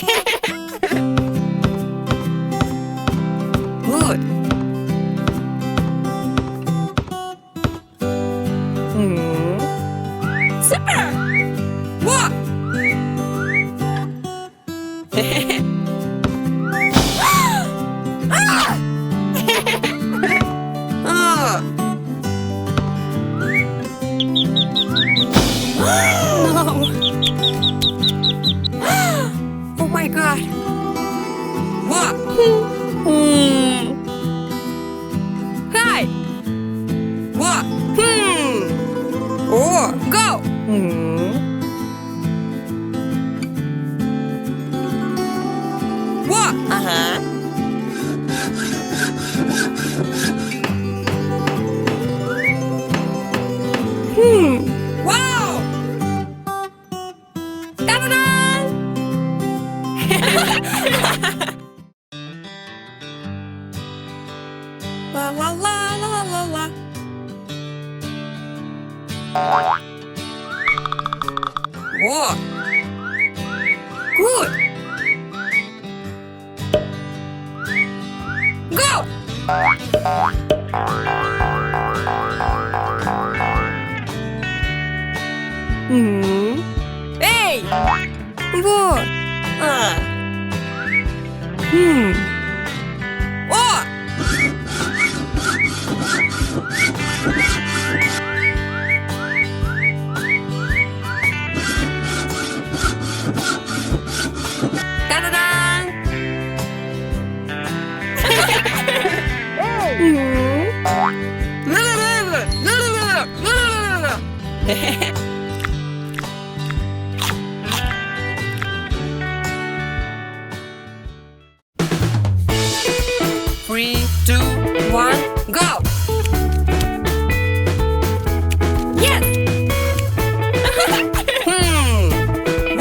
Good. Super. What? Oh my God. What? Hi. What? Oh, go. What? Wow. Ta-da-da! La la la la la la. Whoa. Good. Go. Hey. Good. Oh. Ta-da-da! Three, two, one, go! Yes!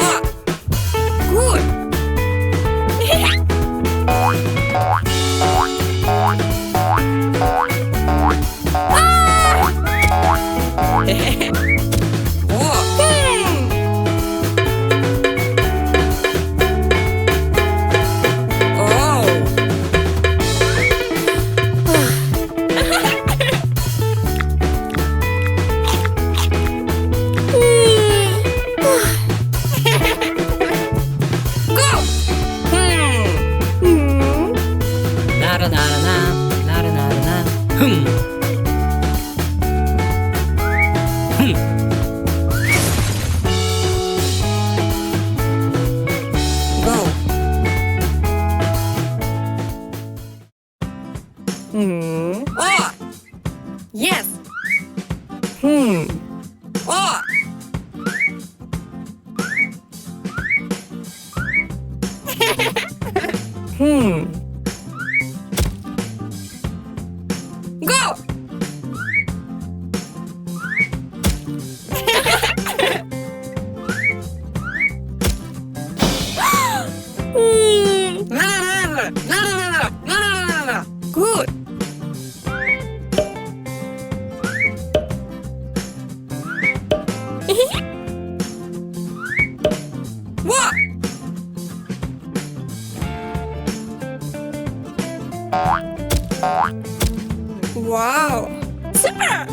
What? Good! Oh! Yes! Oh! Go! Good. What? Wow. Super.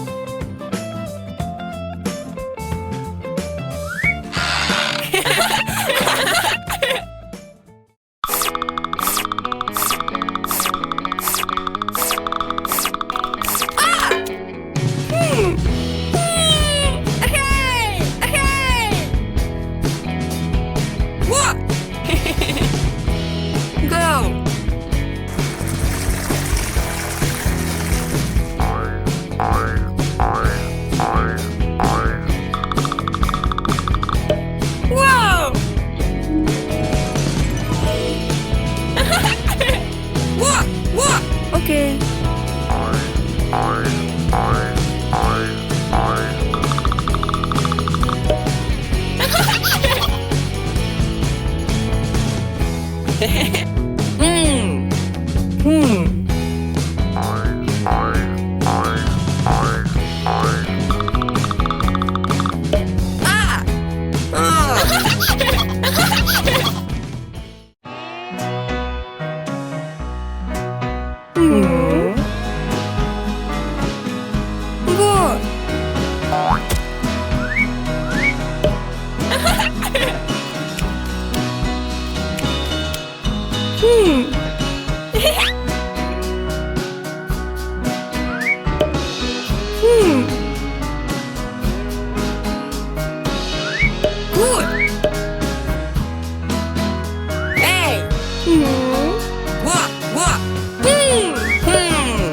Okay. Hmm. Hmm. Good. Hey. Hmm. What? What? Hmm. Hmm.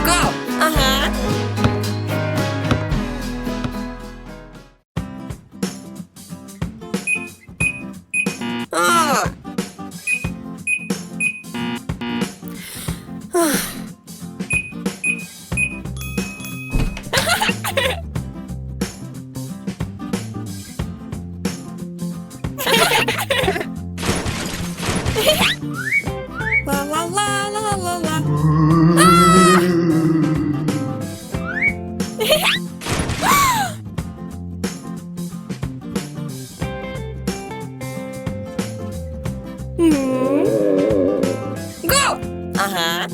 Go. Uh-huh. Ah. La la la la la la. Go. Uh-huh.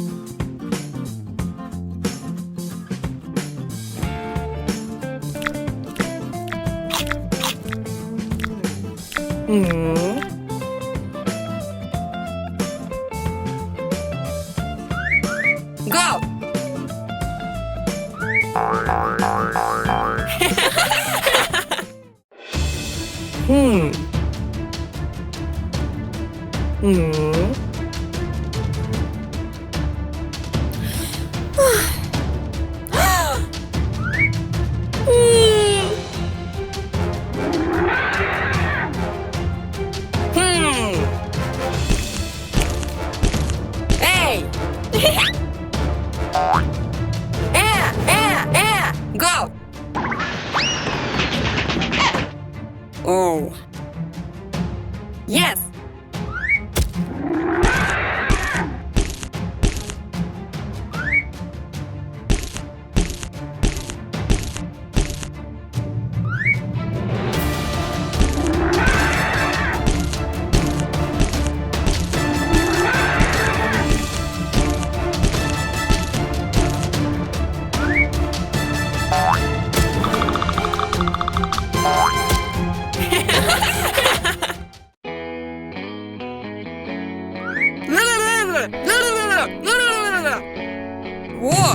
Go. Hmm. Hmm. Hey. Go. Oh. Yes. Whoa.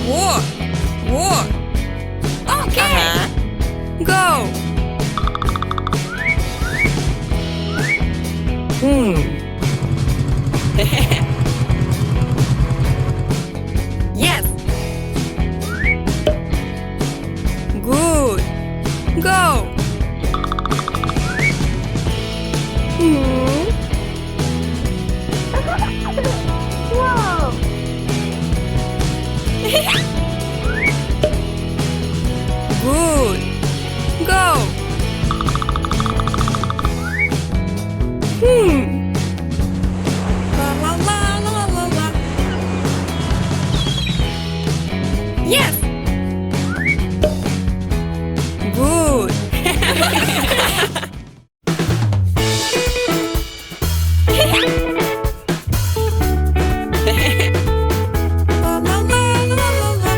Whoa. Whoa. Okay. Go. Yes. Good. Go. Whoa. Good. Go. La la la la la la. Yes. Good. La la la la la la.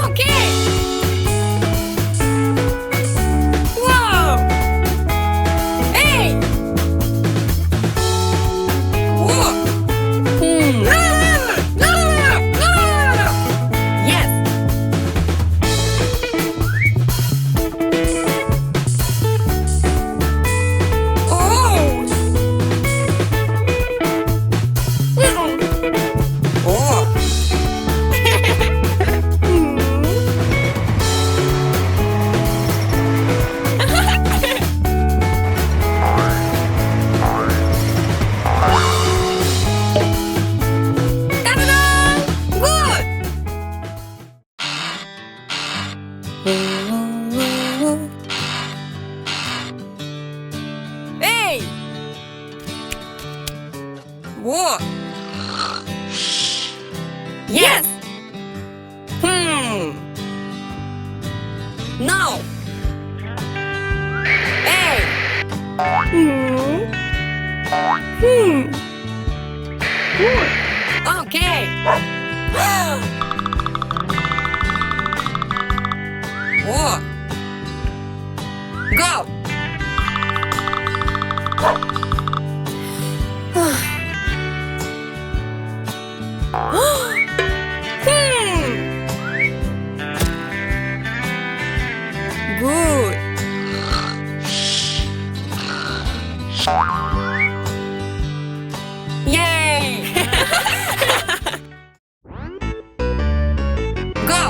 Okay. Hey! What? Yes! No! Hey! Okay! What? Go! Good. Yay! Go!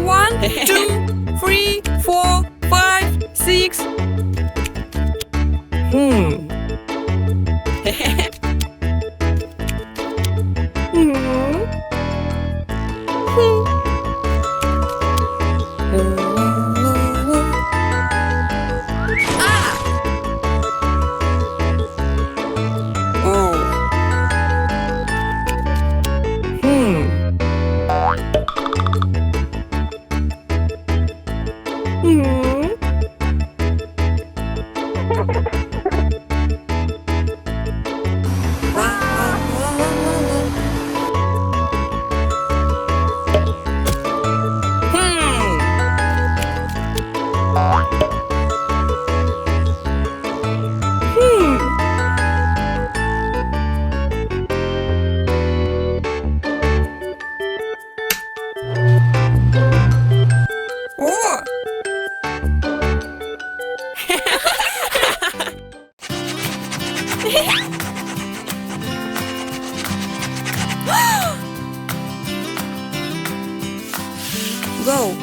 1, 2, 3, 4, 5, 6. Go.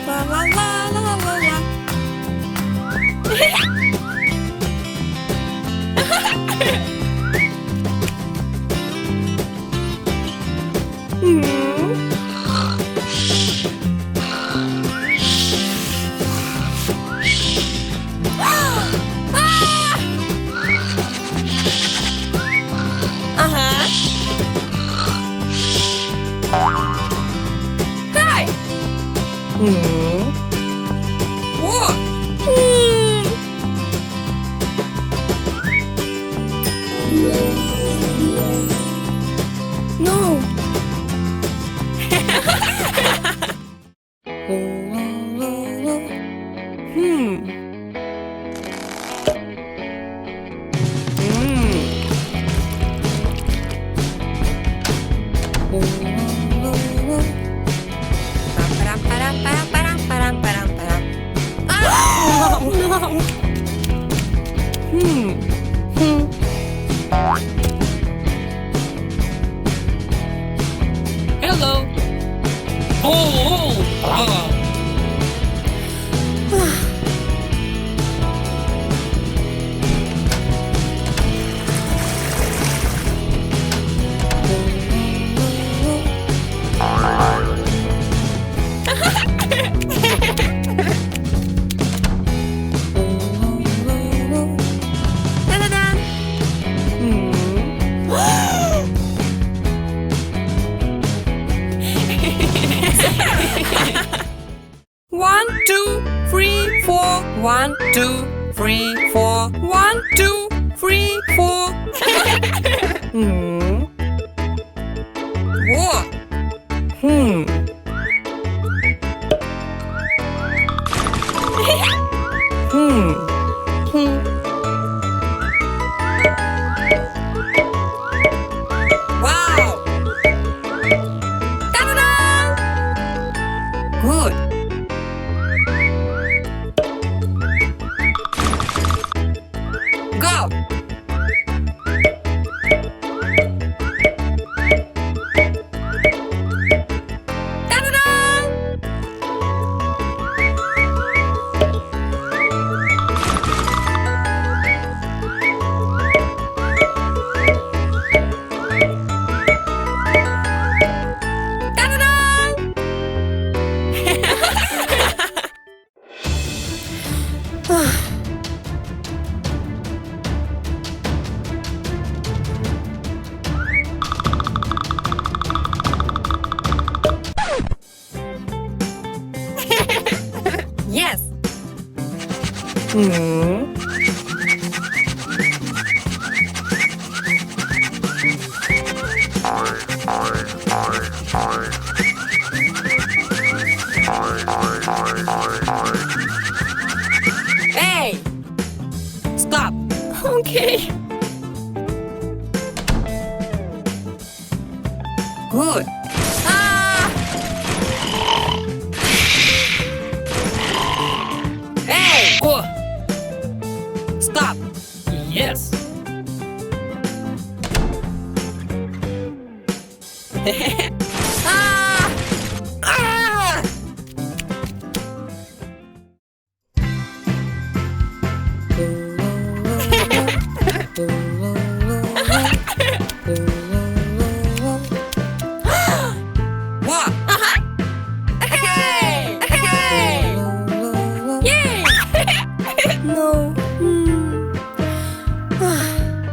La la la la la la. Hi. What? No. Hello. One, two, three, four. 1, 2, 3, 4. 1, 2, 3, 4. What? Wow! Ta-da-da! Good. Go! Ta-da-da! Hmm. Hey! Stop! Okay. Good. Ah! Hey! Oh! Stop! Yes! Ah! Ah! What? Hey! Hey! Yay! No.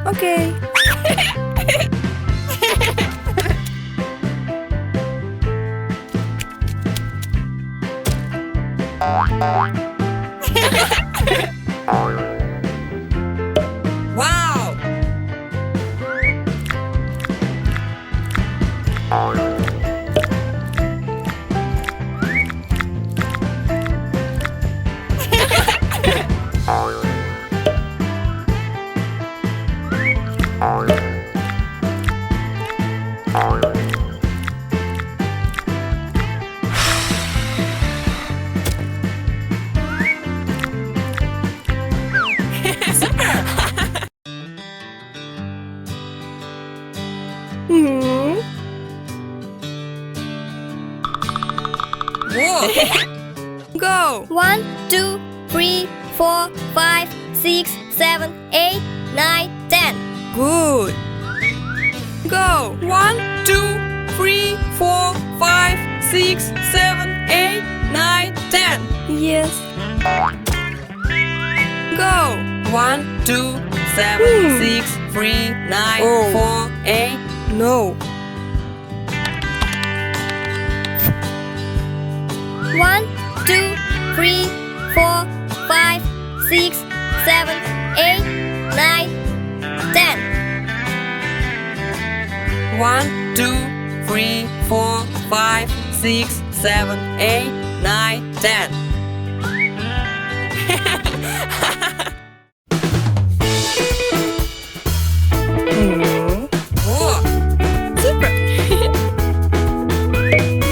Okay. Wow! Hmm. Whoa. Go. 1, 2, 3, 4, 5, 6, 7, 8, 9, 10. Good. Go. 1, 2, 3, 4, 5, 6, 7, 8, 9, 10. Yes. Go. 1, 2, 7, 6, 3, 9, 4, 8. No. 1, 2, 3, 4, 5, 6, 7, 8, 9, 10. 1, 2, 3, 4, 5, 6, 7, 8, 9, 10. Whoa. Super.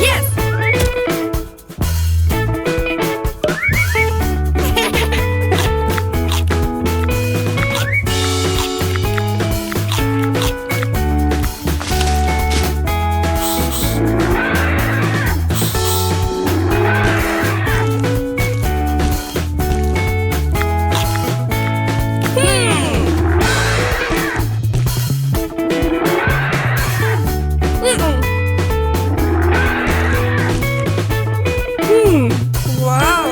Yes. Wow.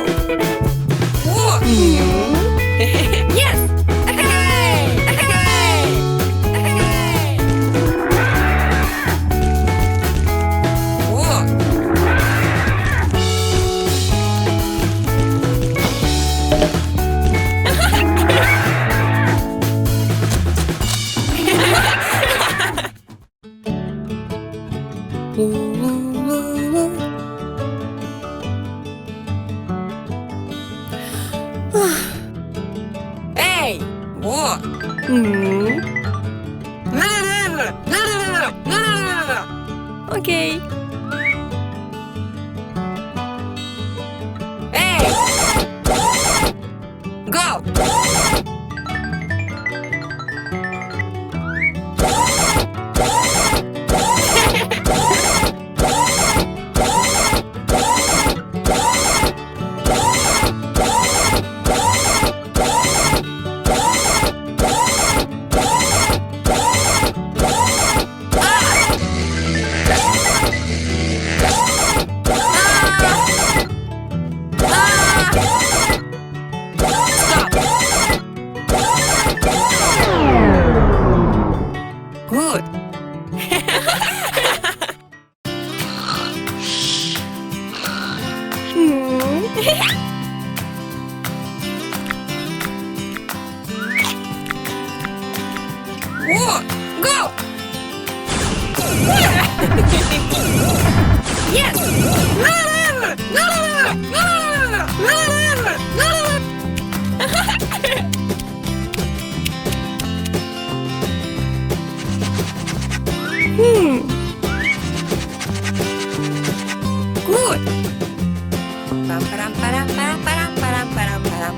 Whoa. Yes. Hey. Hey. Hey. Whoa. Hey! What? Okay. Hey! Go! Whoa, go! Yes! Good. Param, param, param, param, param, param, param, param.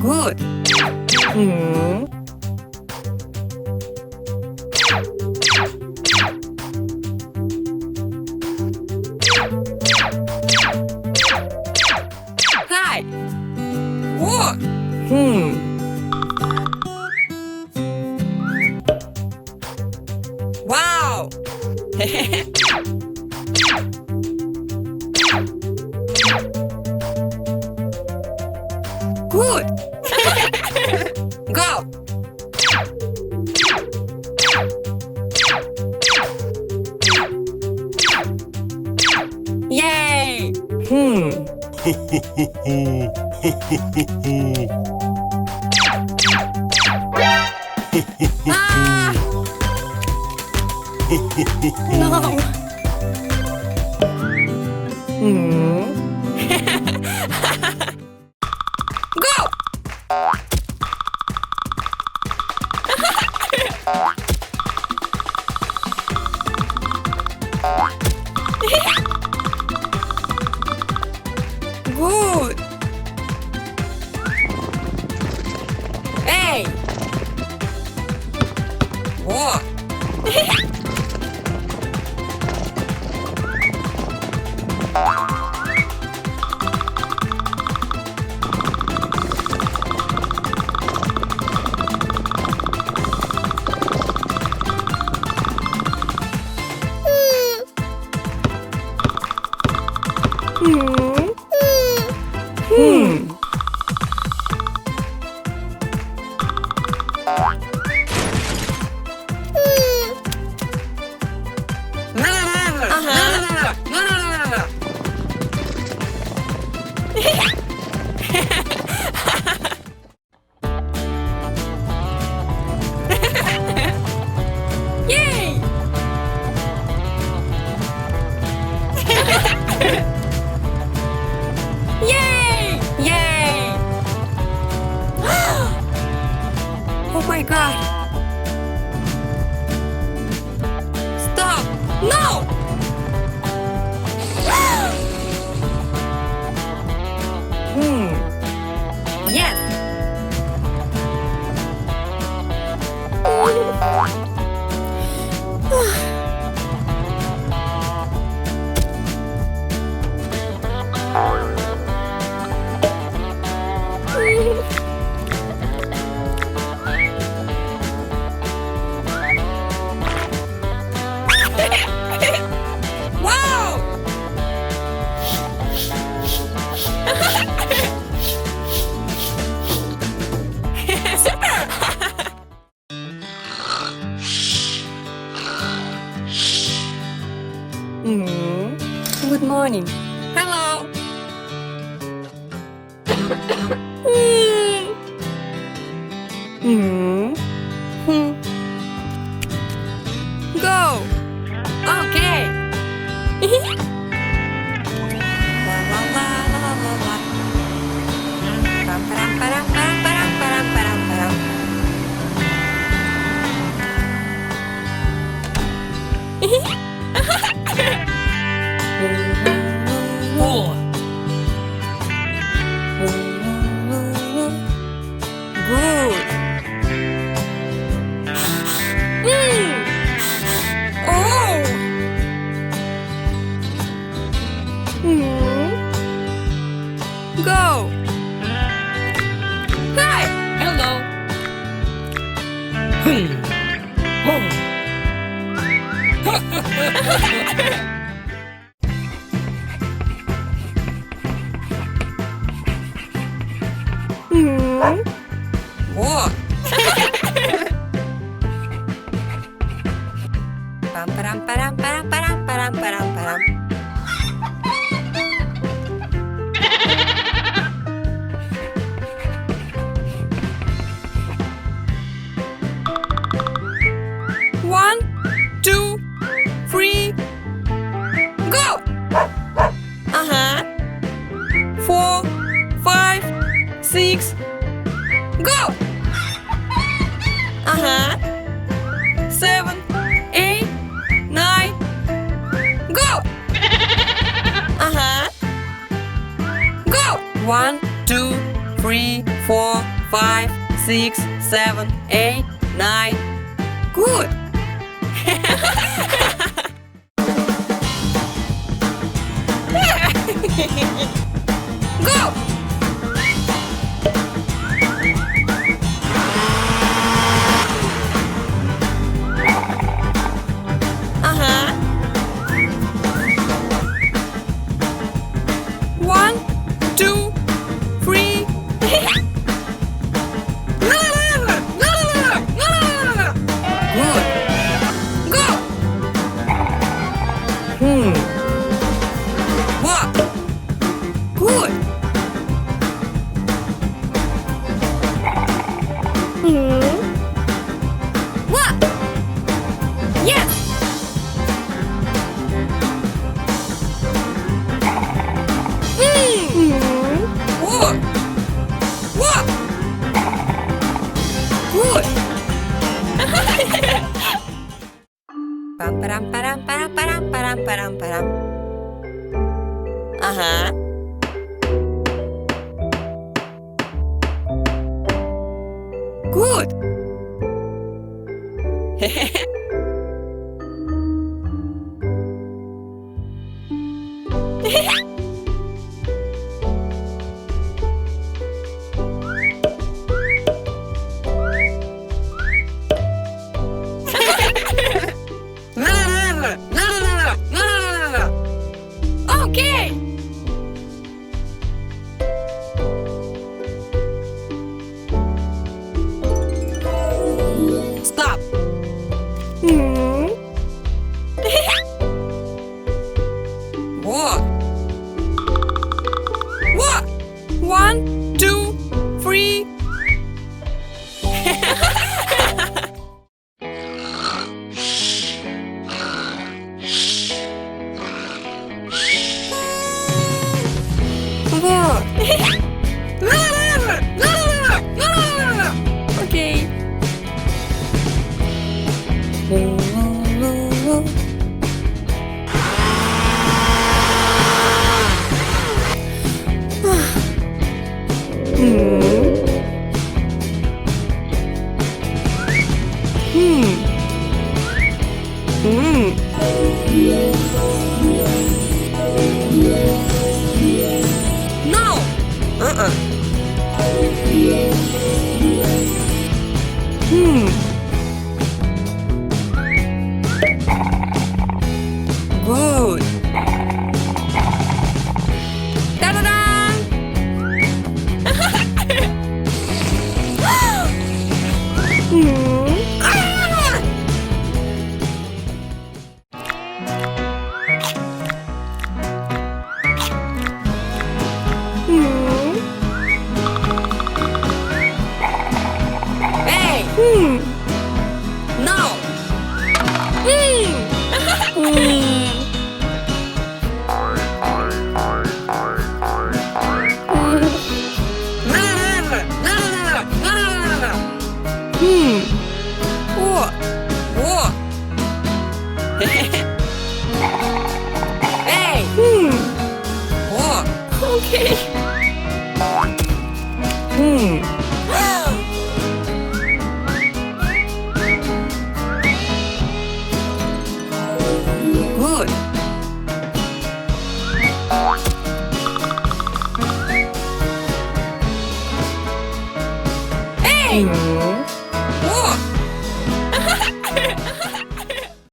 Good. Hi. Whoa. Wow. Good. Go. Yay. Ah. No. Go. Good. Hey. Whoa. Yay! Yay! Yay! Oh my god! Stop! No! Yes! Wow! Good morning. Hello. Go. Okay. La la la la la la. Pam param param param param param param param. Good. Oh. Go. Hi. Hello. Oh. What? Pam param param param param param param param. One, two, three, go! Uh-huh. 4, 5, 6, go! Uh-huh. 7, 8, 9, go! Uh-huh. Go! 1, 2, 3, 4, 5, 6, 7, 8, 9. Good! Go! Uh-huh. 1, 2, 3. Good. Go. What? Good. What? Yes. What? What? Good. Pam param param param param param param param. Uh-huh. Good. Okay. Stop. What? What? 1, 2, 3. What? Okay. No. Good. Da-da-da! Hey! No! What? What? Hey! What? Okay. Good. Hey!